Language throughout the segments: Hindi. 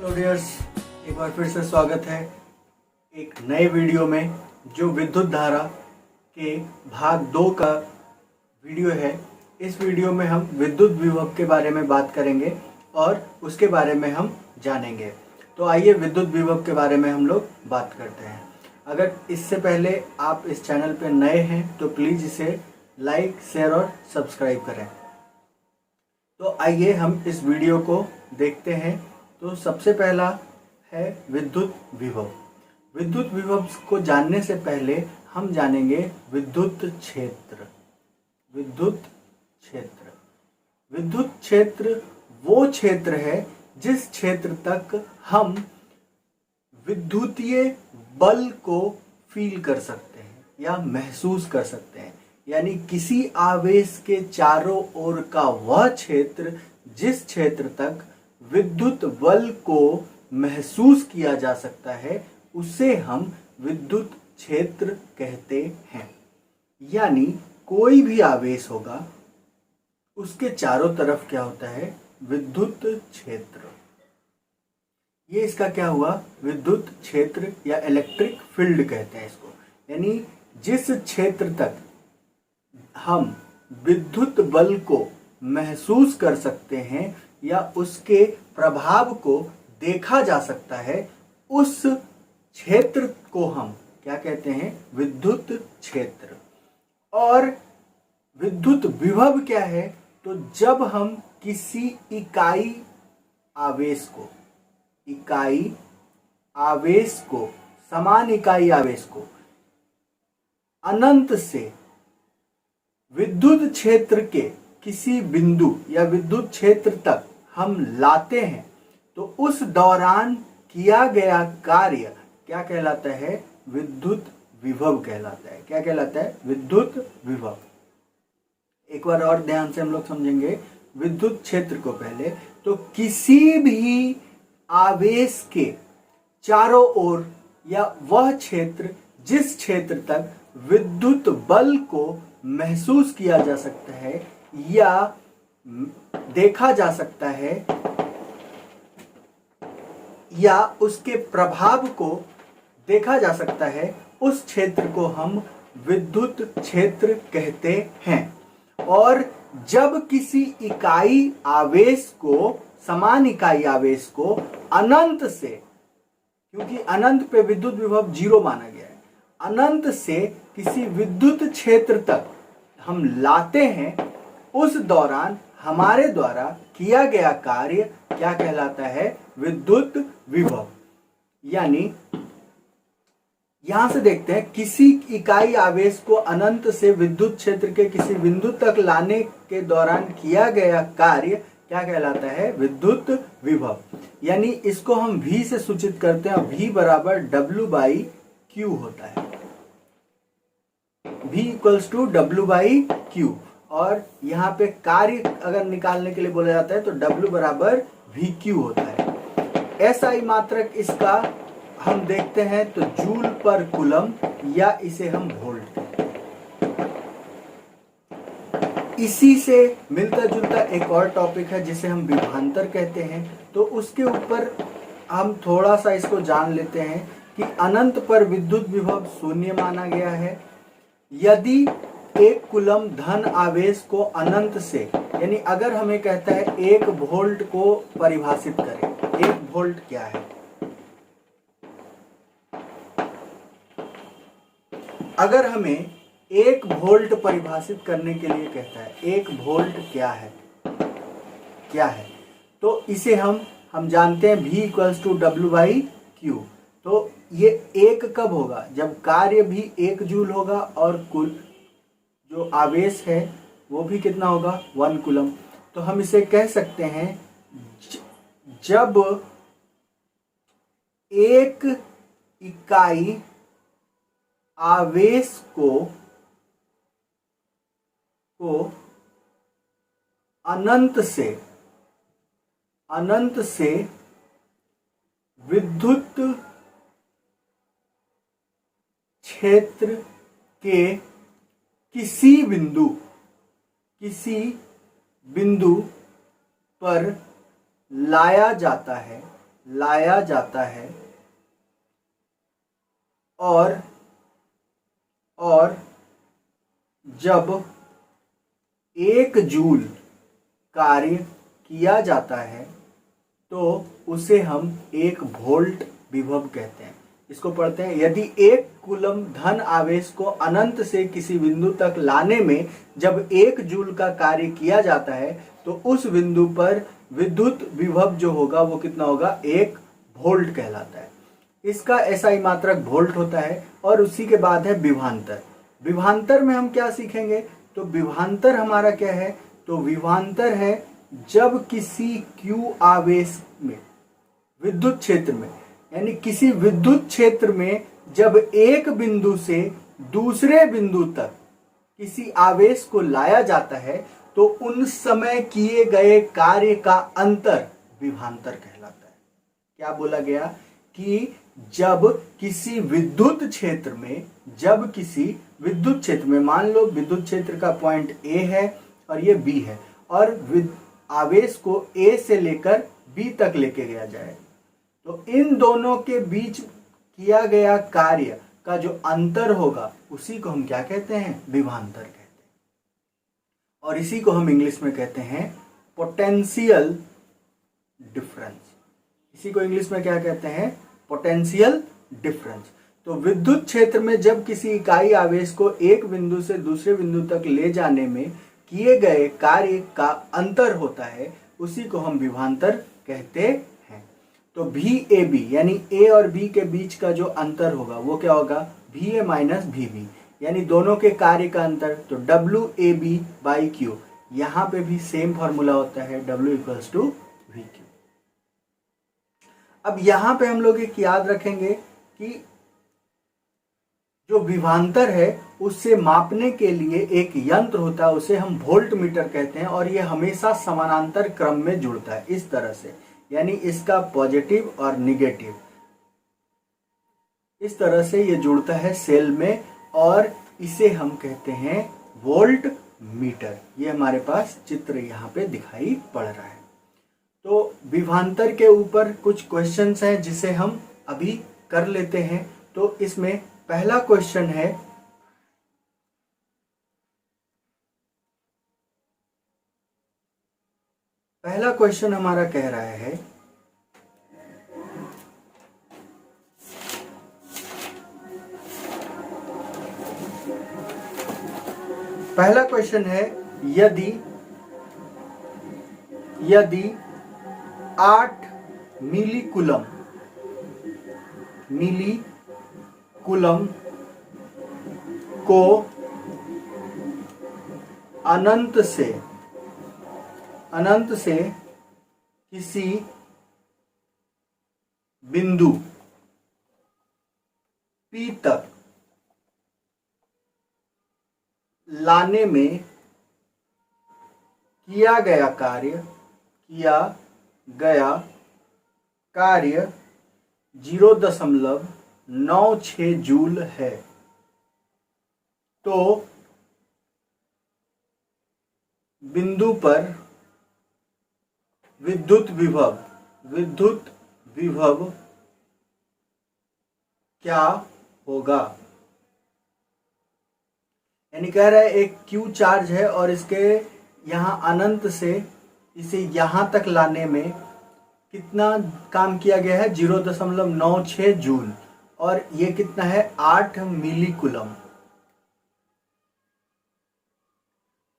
हेलो डियर्स, एक बार फिर से स्वागत है एक नए वीडियो में जो विद्युत धारा के भाग 2 का वीडियो है। इस वीडियो में हम विद्युत विभव के बारे में बात करेंगे और उसके बारे में हम जानेंगे। तो आइए विद्युत विभव के बारे में हम लोग बात करते हैं। अगर इससे पहले आप इस चैनल पर नए हैं तो प्लीज़ इसे लाइक, शेयर और सब्सक्राइब करें। तो आइए हम इस वीडियो को देखते हैं। तो सबसे पहला है विद्युत विभव। विद्युत विभव को जानने से पहले हम जानेंगे विद्युत क्षेत्र। विद्युत क्षेत्र, विद्युत क्षेत्र वो क्षेत्र है जिस क्षेत्र तक हम विद्युतीय बल को फील कर सकते हैं या महसूस कर सकते हैं। यानी किसी आवेश के चारों ओर का वह क्षेत्र जिस क्षेत्र तक विद्युत बल को महसूस किया जा सकता है उसे हम विद्युत क्षेत्र कहते हैं। यानी कोई भी आवेश होगा उसके चारों तरफ क्या होता है, विद्युत क्षेत्र। ये इसका क्या हुआ, विद्युत क्षेत्र या इलेक्ट्रिक फील्ड कहते हैं इसको। यानी जिस क्षेत्र तक हम विद्युत बल को महसूस कर सकते हैं या उसके प्रभाव को देखा जा सकता है, उस क्षेत्र को हम क्या कहते हैं, विद्युत क्षेत्र। और विद्युत विभव क्या है, तो जब हम किसी इकाई आवेश को समान इकाई आवेश को अनंत से विद्युत क्षेत्र के किसी बिंदु या विद्युत क्षेत्र तक हम लाते हैं तो उस दौरान किया गया कार्य क्या कहलाता है, विद्युत विभव कहलाता है। क्या कहलाता है, विद्युत विभव। एक बार और ध्यान से हम लोग समझेंगे विद्युत क्षेत्र को। पहले तो किसी भी आवेश के चारों ओर या वह क्षेत्र जिस क्षेत्र तक विद्युत बल को महसूस किया जा सकता है या देखा जा सकता है या उसके प्रभाव को देखा जा सकता है, उस क्षेत्र को हम विद्युत क्षेत्र कहते हैं। और जब किसी इकाई आवेश को, समान इकाई आवेश को अनंत से, क्योंकि अनंत पे विद्युत विभव 0 माना गया है, अनंत से किसी विद्युत क्षेत्र तक हम लाते हैं, उस दौरान हमारे द्वारा किया गया कार्य क्या कहलाता है, विद्युत विभव। यानी यहां से देखते हैं, किसी इकाई आवेश को अनंत से विद्युत क्षेत्र के किसी बिंदु तक लाने के दौरान किया गया कार्य क्या कहलाता है, विद्युत विभव। यानी इसको हम V से सूचित करते हैं। V बराबर W/Q होता है। V = W/Q। और यहाँ पे कार्य अगर निकालने के लिए बोला जाता है तो W बराबर VQ होता है। SI मात्रक इसका हम देखते हैं तो जूल पर कूलम, या इसे हम वोल्ट कहते हैं। इसी से मिलता जुलता एक और टॉपिक है जिसे हम विभवांतर कहते हैं। तो उसके ऊपर हम थोड़ा सा इसको जान लेते हैं कि अनंत पर विद्युत विभव 0 माना गया है। यदि एक कूलम धन आवेश को अनंत से, यानी अगर हमें कहता है 1 वोल्ट को परिभाषित करें, 1 वोल्ट क्या है, अगर हमें 1 वोल्ट परिभाषित करने के लिए कहता है 1 वोल्ट क्या है, तो इसे हम जानते हैं V = W/Q। तो ये 1 कब होगा, जब कार्य भी 1 जूल होगा और कुल जो आवेश है वो भी कितना होगा, 1 कूलम। तो हम इसे कह सकते हैं जब एक इकाई आवेश को अनंत से विद्युत क्षेत्र के किसी बिंदु पर लाया जाता है लाया जाता है और जब 1 जूल कार्य किया जाता है तो उसे हम 1 वोल्ट विभव कहते हैं। इसको पढ़ते हैं। यदि 1 कूलम धन आवेश को अनंत से किसी बिंदु तक लाने में जब 1 जूल का कार्य किया जाता है तो उस बिंदु पर विद्युत विभव जो होगा वो कितना होगा, 1 वोल्ट कहलाता है। इसका SI मात्रक वोल्ट होता है। और उसी के बाद है विभवांतर। विभवांतर में हम क्या सीखेंगे, तो विभवांतर हमारा क्या है, तो विभवांतर है जब किसी Q आवेश में विद्युत क्षेत्र में, यानी किसी विद्युत क्षेत्र में जब एक बिंदु से दूसरे बिंदु तक किसी आवेश को लाया जाता है तो उन समय किए गए कार्य का अंतर विभवांतर कहलाता है। क्या बोला गया कि जब किसी विद्युत क्षेत्र में मान लो विद्युत क्षेत्र का पॉइंट A है और ये B है और आवेश को A से लेकर B तक लेके गया जाए तो इन दोनों के बीच किया गया कार्य का जो अंतर होगा उसी को हम क्या कहते हैं, विभवांतर कहते हैं। और इसी को हम इंग्लिश में कहते हैं पोटेंशियल डिफरेंस। इसी को इंग्लिश में क्या कहते हैं, पोटेंशियल डिफरेंस। तो विद्युत क्षेत्र में जब किसी इकाई आवेश को एक बिंदु से दूसरे बिंदु तक ले जाने में किए गए कार्य का अंतर होता है उसी को हम विभवांतर कहते हैं। तो VAB यानी A और B के बीच का जो अंतर होगा वो क्या होगा, VA माइनस VB, यानी दोनों के कार्य का अंतर। तो WAB बाई Q, यहाँ पे भी सेम फॉर्मूला होता है W इक्वल्स टू VQ। अब यहाँ पे हम लोग एक याद रखेंगे कि जो विभवांतर है उससे मापने के लिए एक यंत्र होता है, उसे हम वोल्ट मीटर कहते हैं और ये हमेशा समानांतर क्रम में जुड़ता है इस तरह से, यानी इसका पॉजिटिव और निगेटिव इस तरह से ये जुड़ता है सेल में और इसे हम कहते हैं वोल्ट मीटर। ये हमारे पास चित्र यहाँ पे दिखाई पड़ रहा है। तो विभवांतर के ऊपर कुछ क्वेश्चंस हैं जिसे हम अभी कर लेते हैं। तो इसमें पहला क्वेश्चन है, पहला क्वेश्चन हमारा कह रहा है पहला क्वेश्चन है यदि 8 मिली कूलम को अनंत से किसी बिंदु P तक लाने में किया गया कार्य 0.96 जूल है, तो बिंदु पर विद्युत विभव क्या होगा। यानी कह रहा है एक Q चार्ज है और इसके यहाँ अनंत से इसे यहाँ तक लाने में कितना काम किया गया है, 0.96 जूल, और ये कितना है 8 मिली कूलम।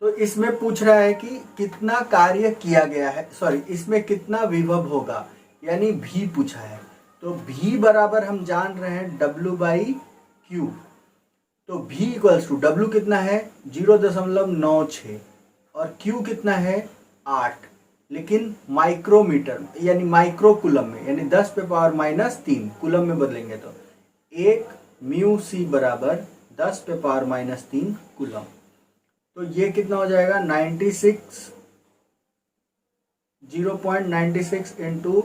तो इसमें पूछ रहा है कि कितना कार्य किया गया है, इसमें कितना विभव होगा, यानी V पूछा है। तो V बराबर हम जान रहे हैं W बाई Q। तो V इक्वल्स टू W कितना है 0.96 और Q कितना है 8, लेकिन माइक्रोमीटर यानी माइक्रो कूलम में, यानी 10 पे पावर माइनस 3 कूलम में बदलेंगे तो 1 म्यू सी बराबर 10 पे पावर माइनस 3 कूलम। तो ये कितना हो जाएगा 0.96 इंटू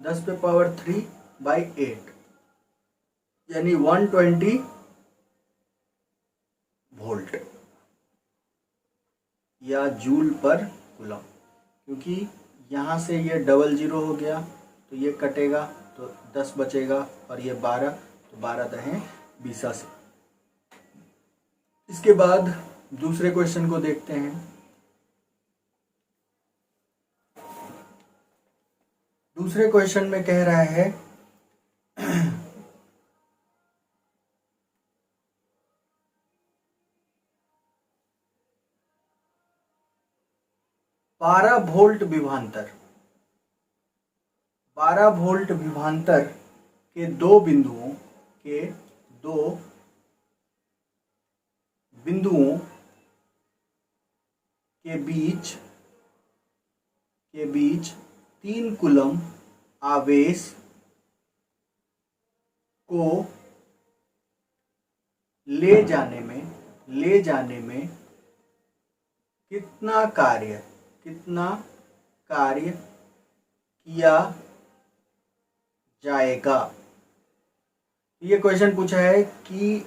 10 पे पावर 3 बाई 8, यानी 120 वोल्ट या जूल पर कूलम। क्योंकि यहाँ से ये 00 हो गया तो तो ये कटेगा तो 10 बचेगा और ये 12, तो 12 दहें 20। इसके बाद दूसरे क्वेश्चन को देखते हैं। दूसरे क्वेश्चन में कह रहा है 12 वोल्ट विभवांतर, 12 वोल्ट विभवांतर के दो बिंदुओं के बीच 3 कूलम आवेश को ले जाने में कितना कार्य किया जाएगा। ये क्वेश्चन पूछा है कि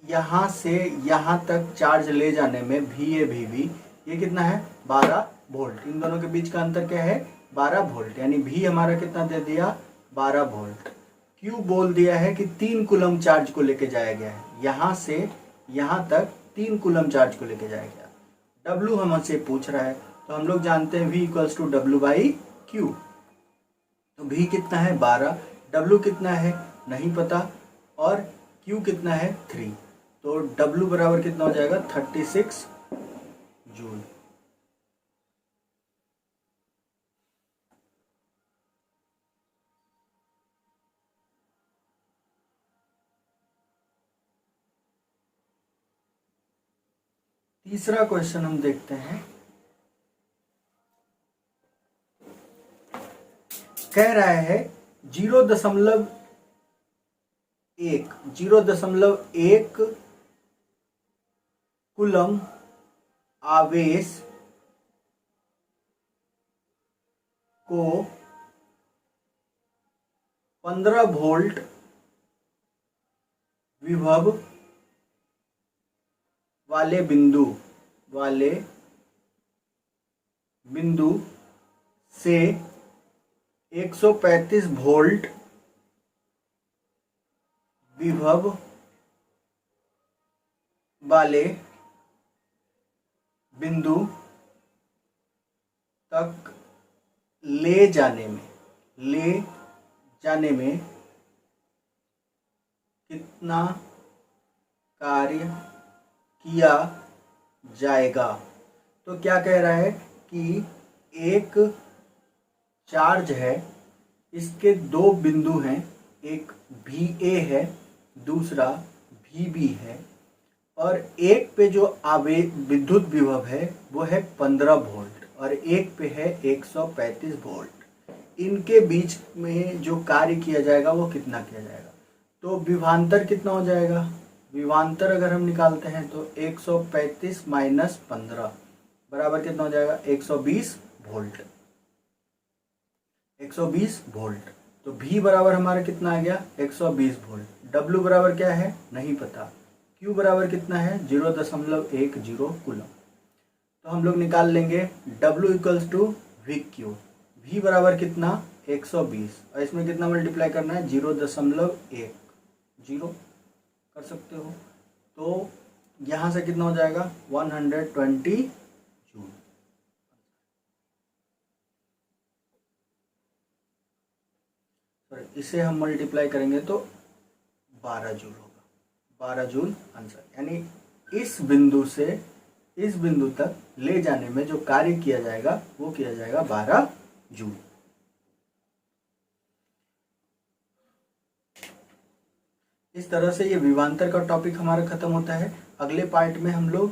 यहाँ से यहाँ तक चार्ज ले जाने में VA ये कितना है 12 वोल्ट। इन दोनों के बीच का अंतर क्या है 12 वोल्ट, यानी V हमारा कितना दे दिया 12 वोल्ट। Q बोल दिया है कि 3 कूलम चार्ज को लेके जाया गया है, यहाँ से यहाँ तक 3 कूलम चार्ज को लेके जाया गया। W हमसे पूछ रहा है तो हम लोग जानते हैं V = W/Q। तो V कितना है 12, W कितना है नहीं पता, और Q कितना है 3, तो W बराबर कितना हो जाएगा 36 जूल। तीसरा क्वेश्चन हम देखते हैं। कह रहा है 0.1 कूलम आवेश को 15 वोल्ट विभव वाले बिंदु से 135 वोल्ट विभव वाले बिंदु तक ले जाने में कितना कार्य किया जाएगा। तो क्या कह रहा है कि एक चार्ज है, इसके दो बिंदु हैं, एक VA है दूसरा VB है, और एक पे जो विद्युत विभव है वो है 15 वोल्ट और एक पे है 135 वोल्ट। इनके बीच में जो कार्य किया जाएगा वो कितना किया जाएगा। तो विभवांतर कितना हो जाएगा, विभवांतर अगर हम निकालते हैं तो 135 माइनस 15 बराबर कितना हो जाएगा 120 वोल्ट। 120 वोल्ट, तो V बराबर हमारा कितना आ गया 120 वोल्ट। W बराबर क्या है नहीं पता। Q बराबर कितना है 0.10 कूलम। तो हम लोग निकाल लेंगे W = VQ। V बराबर कितना 120 और इसमें कितना मल्टीप्लाई करना है 0.1 कर सकते हो। तो यहाँ से कितना हो जाएगा 120 जूल। इसे हम मल्टीप्लाई करेंगे तो 12 जूल होगा, 12 जूल आंसर। यानी इस बिंदु से इस बिंदु तक ले जाने में जो कार्य किया जाएगा वो किया जाएगा 12 जूल। इस तरह से ये विभवांतर का टॉपिक हमारा खत्म होता है। अगले पार्ट में हम लोग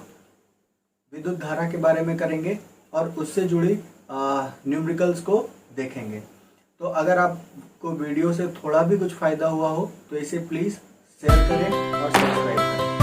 विद्युत धारा के बारे में करेंगे और उससे जुड़ी न्यूमेरिकल्स को देखेंगे। तो अगर आपको वीडियो से थोड़ा भी कुछ फ़ायदा हुआ हो तो इसे प्लीज़ शेयर करें और सब्सक्राइब करें।